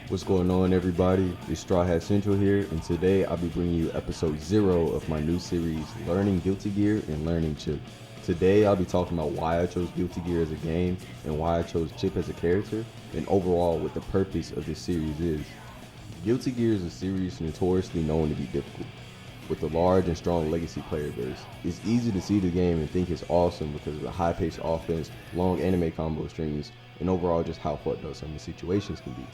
What's going on, everybody? It's Straw Hat Central here, and today I'll be bringing you episode 0 of my new series, Learning Guilty Gear and Learning Chipp. Today I'll be talking about why I chose Guilty Gear as a game, and why I chose Chipp as a character, and overall what the purpose of this series is. Guilty Gear is a series notoriously known to be difficult. With a large and strong legacy player base, it's easy to see the game and think it's awesome because of the high-paced offense, long anime combo strings, and overall just how fucked up some of the situations can be.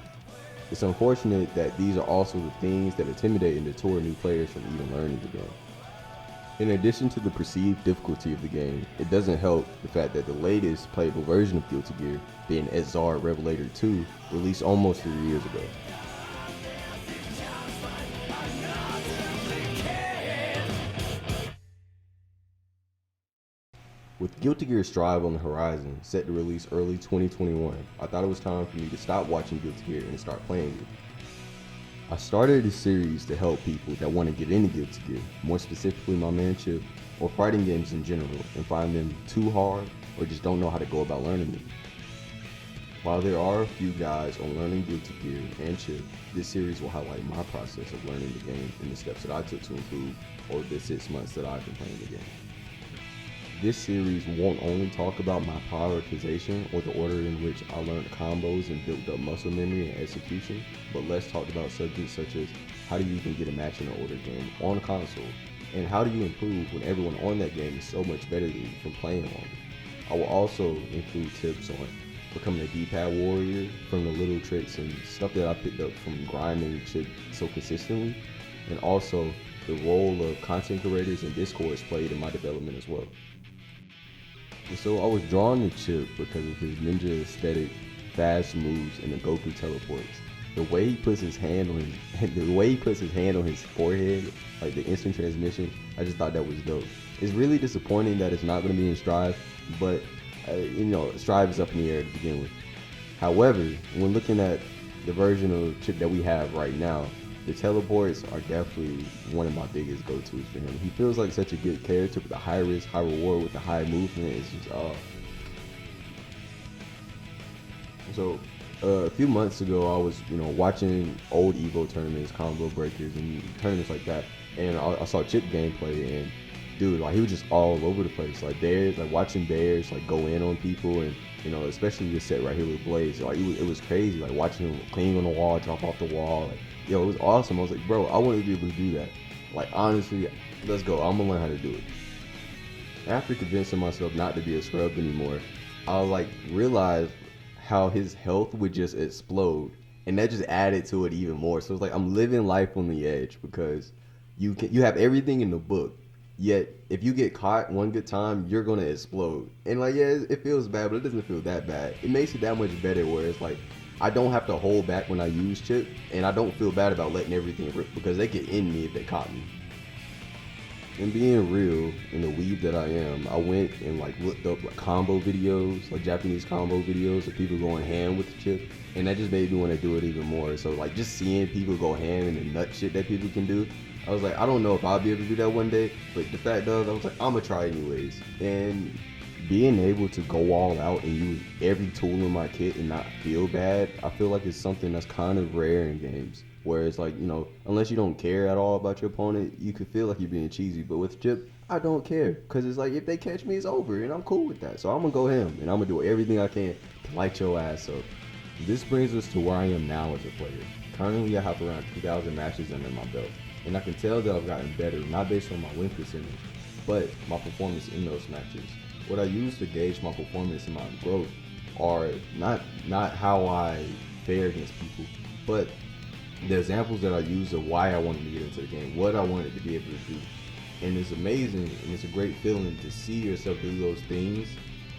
It's unfortunate that these are also the things that intimidate and deter new players from even learning the game. In addition to the perceived difficulty of the game, it doesn't help the fact that the latest playable version of Guilty Gear, being Edzard Revelator 2, released almost 3 years ago. With Guilty Gear Strive on the horizon, set to release early 2021, I thought it was time for me to stop watching Guilty Gear and start playing it. I started this series to help people that want to get into Guilty Gear, more specifically my man Chipp, or fighting games in general, and find them too hard or just don't know how to go about learning them. While there are a few guides on learning Guilty Gear and Chipp, this series will highlight my process of learning the game and the steps that I took to improve over the 6 months that I've been playing the game. This series won't only talk about my prioritization or the order in which I learned combos and built up muscle memory and execution, but let's talk about subjects such as how do you even get a match in an order game on console, and how do you improve when everyone on that game is so much better than you from playing longer. I will also include tips on becoming a D-pad warrior from the little tricks and stuff that I picked up from grinding Chipp so consistently, and also the role of content creators and Discords played in my development as well. And so I was drawn to Chipp because of his ninja aesthetic, fast moves, and the Goku teleports. The way he puts his hand on his forehead, like the instant transmission, I just thought that was dope. It's really disappointing that it's not going to be in Strive, but Strive is up in the air to begin with. However, when looking at the version of Chipp that we have right now, the teleports are definitely one of my biggest go-tos for him. He feels like such a good character with a high risk, high reward with the high movement. It's just So a few months ago, I was watching old Evo tournaments, combo breakers, and tournaments like that, and I saw Chipp gameplay, and dude, like he was just all over the place. Like Bears, like watching Bears like go in on people, and especially this set right here with Blaze, like it was crazy. Like watching him clean on the wall, drop off the wall, like. It was awesome. I was like, bro, I want to be able to do that. Like, honestly, let's go. I'm going to learn how to do it. After convincing myself not to be a scrub anymore, I realized how his health would just explode. And that just added to it even more. So it's like I'm living life on the edge because you have everything in the book. Yet, if you get caught one good time, you're going to explode. And it feels bad, but it doesn't feel that bad. It makes it that much better where it's like, I don't have to hold back when I use Chipp, and I don't feel bad about letting everything rip because they could end me if they caught me. And being real, in the weeb that I am, I went and looked up combo videos, like Japanese combo videos of people going ham with the Chipp, and that just made me want to do it even more. So just seeing people go ham and the nut shit that people can do, I was like, I don't know if I'll be able to do that one day, but the fact of, I was like, I'm gonna try anyways. And being able to go all out and use every tool in my kit and not feel bad, I feel like it's something that's kind of rare in games. Where it's like, unless you don't care at all about your opponent, you could feel like you're being cheesy. But with Chipp, I don't care. Because it's like, if they catch me, it's over. And I'm cool with that. So I'm going to go ham. And I'm going to do everything I can to light your ass up. This brings us to where I am now as a player. Currently, I have around 2,000 matches under my belt. And I can tell that I've gotten better, not based on my win percentage, but my performance in those matches. What I use to gauge my performance and my growth are not how I fare against people, but the examples that I use of why I wanted to get into the game, what I wanted to be able to do. And it's amazing, and it's a great feeling to see yourself do those things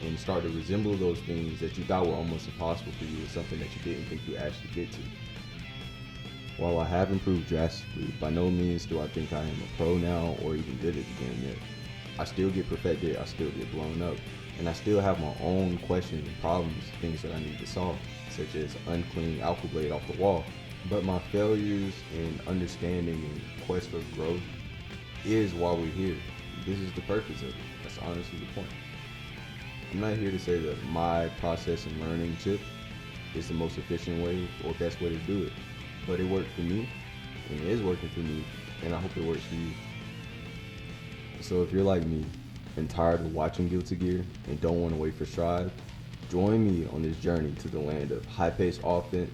and start to resemble those things that you thought were almost impossible for you, or something that you didn't think you actually get to. While I have improved drastically, by no means do I think I am a pro now or even good at the game yet. I still get perfected, I still get blown up, and I still have my own questions and problems, things that I need to solve, such as unclean Alpha Blade off the wall. But my failures in understanding and quest for growth is why we're here. This is the purpose of it. That's honestly the point. I'm not here to say that my process in learning Chipp is the most efficient way or best way to do it. But it worked for me, and it is working for me, and I hope it works for you. So if you're like me and tired of watching Guilty Gear and don't want to wait for Strive, join me on this journey to the land of high-paced offense,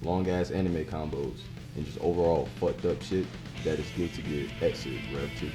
long-ass anime combos, and just overall fucked up shit that is Guilty Gear Exit Rev 2.